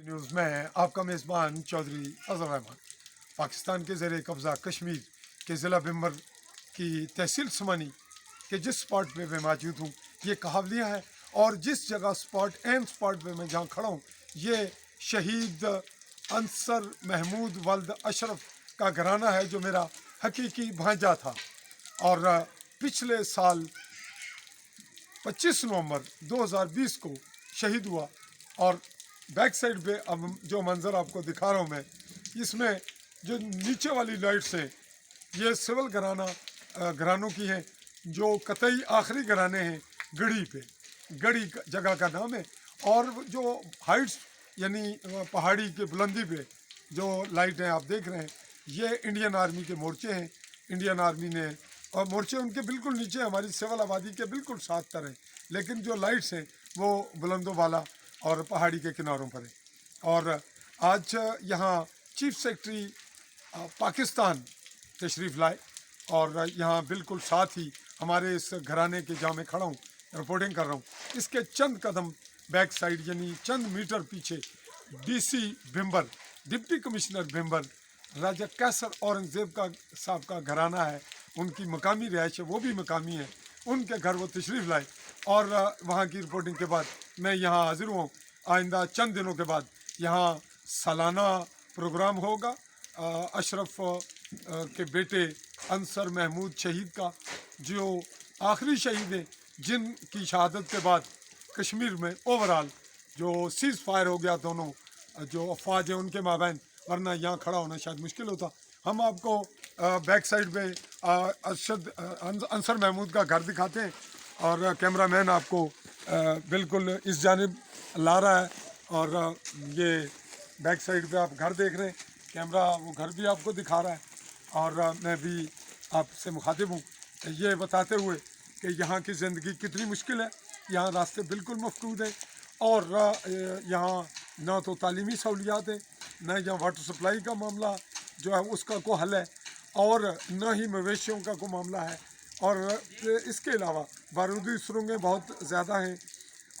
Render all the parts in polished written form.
News में आपका मेज़बान चौधरी अज़हर रहमान। पाकिस्तान के ज़ेर कब्ज़ा कश्मीर के ज़िला बिम्बर की तहसील समानी के जिस स्पॉट पे मैं मौजूद हूँ ये कहावलियाँ है, और जिस जगह स्पॉट पे मैं जहाँ खड़ा हूँ ये शहीद अंसर महमूद वल्द अशरफ का घराना है जो मेरा हकीकी भांजा था। और पिछले साल 25 नवंबर 2020 को शहीद हुआ। और बैक साइड पे अब जो मंज़र आपको दिखा रहा हूँ मैं, इसमें जो नीचे वाली लाइट्स हैं ये सिविल घरानों की हैं, जो कतई आखिरी घराने हैं गढ़ी पे। गढ़ी जगह का नाम है। और जो हाइट्स यानी पहाड़ी के बुलंदी पे जो लाइटें आप देख रहे हैं ये इंडियन आर्मी के मोर्चे हैं। इंडियन आर्मी ने, और मोर्चे उनके बिल्कुल नीचे हमारी सिविल आबादी के बिल्कुल साथ तर हैं, लेकिन जो लाइट्स हैं वो बुलंदों वाला और पहाड़ी के किनारों पर है। और आज यहाँ चीफ सेक्रेटरी पाकिस्तान तशरीफ़ लाए, और यहाँ बिल्कुल साथ ही हमारे इस घराने के जहाँ मैं खड़ा हूँ रिपोर्टिंग कर रहा हूँ, इसके चंद कदम बैक साइड यानी चंद मीटर पीछे DC Bhimber, deputy commissioner Bhimber Raja Qaiser Aurangzeb का साहब का घराना है। उनकी मकामी रिहाइश है, वो भी मकामी है, उनके घर वो तशरीफ़ लाए। और वहाँ की रिपोर्टिंग के बाद मैं यहाँ हाज़िर हूँ। आइंदा चंद दिनों के बाद यहाँ सालाना प्रोग्राम होगा अशरफ के बेटे अंसर महमूद शहीद का, जो आखिरी शहीद हैं जिनकी शहादत के बाद कश्मीर में ओवरऑल जो सीज़ फायर हो गया दोनों जो अफवाज हैं उनके माबैन, वरना यहाँ खड़ा होना शायद मुश्किल होता। हम आपको बैक साइड पे अंसर महमूद का घर दिखाते हैं, और कैमरामैन आपको बिल्कुल इस जानिब ला रहा है। और ये बैक साइड पे आप घर देख रहे हैं, कैमरा वो घर भी आपको दिखा रहा है। और मैं भी आपसे मुखातिब हूँ ये बताते हुए कि यहाँ की ज़िंदगी कितनी मुश्किल है। यहाँ रास्ते बिल्कुल मफकूद हैं, और यहाँ ना तो तालीमी सहूलियात है, न यहाँ वाटर सप्लाई का मामला जो है उसका कोई हल है, और न ही मवेशियों का कोई मामला है। और इसके अलावा बारूदी सुरंगें बहुत ज़्यादा हैं।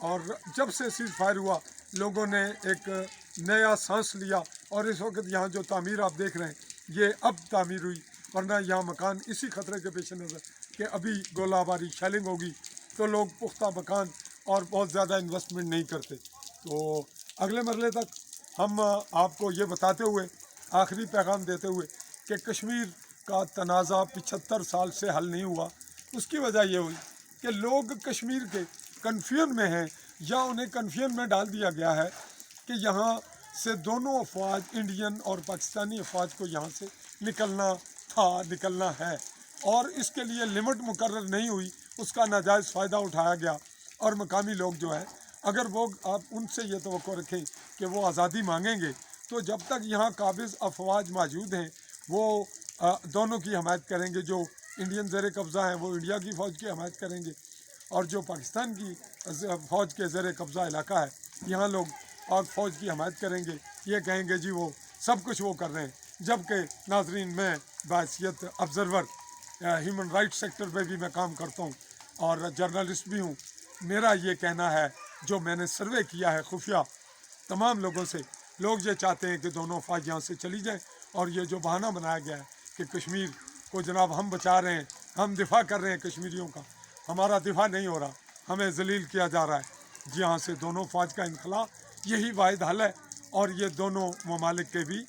और जब से सीज़ फायर हुआ लोगों ने एक नया सांस लिया, और इस वक्त यहाँ जो तामीर आप देख रहे हैं ये अब तामीर हुई, वरना यहाँ मकान इसी ख़तरे के पेश नज़र कि अभी गोलाबारी शेलिंग होगी तो लोग पुख्ता मकान और बहुत ज़्यादा इन्वेस्टमेंट नहीं करते। तो अगले मरले तक हम आपको ये बताते हुए आखिरी पैगाम देते हुए कि कश्मीर का तनाज़ा 75 साल से हल नहीं हुआ। उसकी वजह ये हुई कि लोग कश्मीर के कन्फ्यूजन में हैं, या उन्हें कन्फ्यूजन में डाल दिया गया है कि यहाँ से दोनों अफवाज इंडियन और पाकिस्तानी अफवाज को यहाँ से निकलना है, और इसके लिए लिमिट मुकर्रर नहीं हुई, उसका नाजायज़ फ़ायदा उठाया गया। और मकामी लोग जो है अगर वो आप उनसे ये तवक्को रखें कि वो आज़ादी मांगेंगे, तो जब तक यहाँ काबिज़ अफवाज मौजूद हैं वो दोनों की हमायत करेंगे। जो इंडियन ज़ेर कब्ज़ा हैं वो इंडिया की फ़ौज की हमायत करेंगे, और जो पाकिस्तान की फ़ौज के ज़ेर कब्ज़ा इलाका है यहाँ लोग पाक फ़ौज की हमायत करेंगे। ये कहेंगे जी वो सब कुछ वो कर रहे हैं, जबकि नाजरीन मैं बाहैसियत ऑब्ज़र्वर ह्यूमन राइट्स सेक्टर पे भी मैं काम करता हूँ और जर्नलिस्ट भी हूँ। मेरा ये कहना है, जो मैंने सर्वे किया है खुफिया तमाम लोगों से, लोग ये चाहते हैं कि दोनों अफवाज यहाँ से चली जाएँ। और ये जो बहाना बनाया गया है कि कश्मीर को जनाब हम बचा रहे हैं, हम दिफा कर रहे हैं कश्मीरियों का, हमारा दिफा नहीं हो रहा, हमें जलील किया जा रहा है। जी यहाँ से दोनों अफवाज का इनखला यही वाहिद हल है, और ये दोनों ममालिक के भी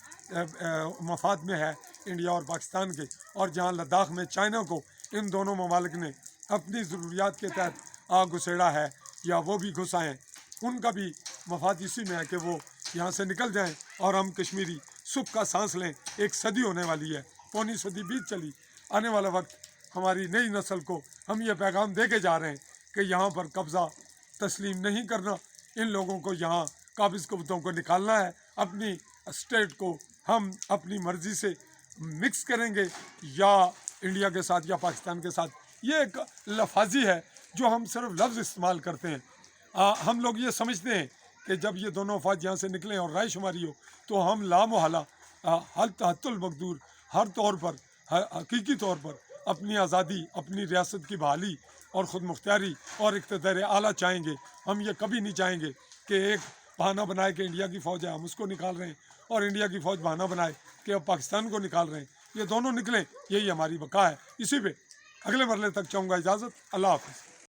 मफाद में है, इंडिया और पाकिस्तान के। और जहाँ लद्दाख में चाइना को इन दोनों ममालिक ने अपनी ज़रूरियात के तहत आग घुसेड़ा है या वो भी घुसाएँ, उनका भी मफाद इसी में है कि वो यहाँ से निकल जाएं और हम कश्मीरी सुख का सांस लें। एक सदी होने वाली है, पौनी सदी बीत चली, आने वाला वक्त हमारी नई नस्ल को हम ये पैगाम दे के जा रहे हैं कि यहाँ पर कब्ज़ा तस्लीम नहीं करना, इन लोगों को यहाँ काबिज़ कब्ज़ों को निकालना है। अपनी स्टेट को हम अपनी मर्ज़ी से मिक्स करेंगे या इंडिया के साथ या पाकिस्तान के साथ। ये एक लफाजी है जो हम सिर्फ लफ्ज़ इस्तेमाल करते हैं। हम लोग ये समझते हैं कि जब ये दोनों अफवाज यहाँ से निकलें और राय शुमारी हो तो हम लामोहला हल तहत्तुल मकदूर हर तौर पर हकीकी तौर पर अपनी आज़ादी, अपनी रियासत की बहाली और ख़ुद मुख्तियारी और इक़्तिदार आला चाहेंगे। हम ये कभी नहीं चाहेंगे कि एक बहाना बनाए कि इंडिया की फ़ौज है हम उसको निकाल रहे हैं, और इंडिया की फ़ौज बहाना बनाए कि अब पाकिस्तान को निकाल रहे हैं, ये दोनों निकले, यही हमारी बका है। इसी पे अगले मरले तक चाहूँगा इजाज़त। अल्लाह हाफ़िज़।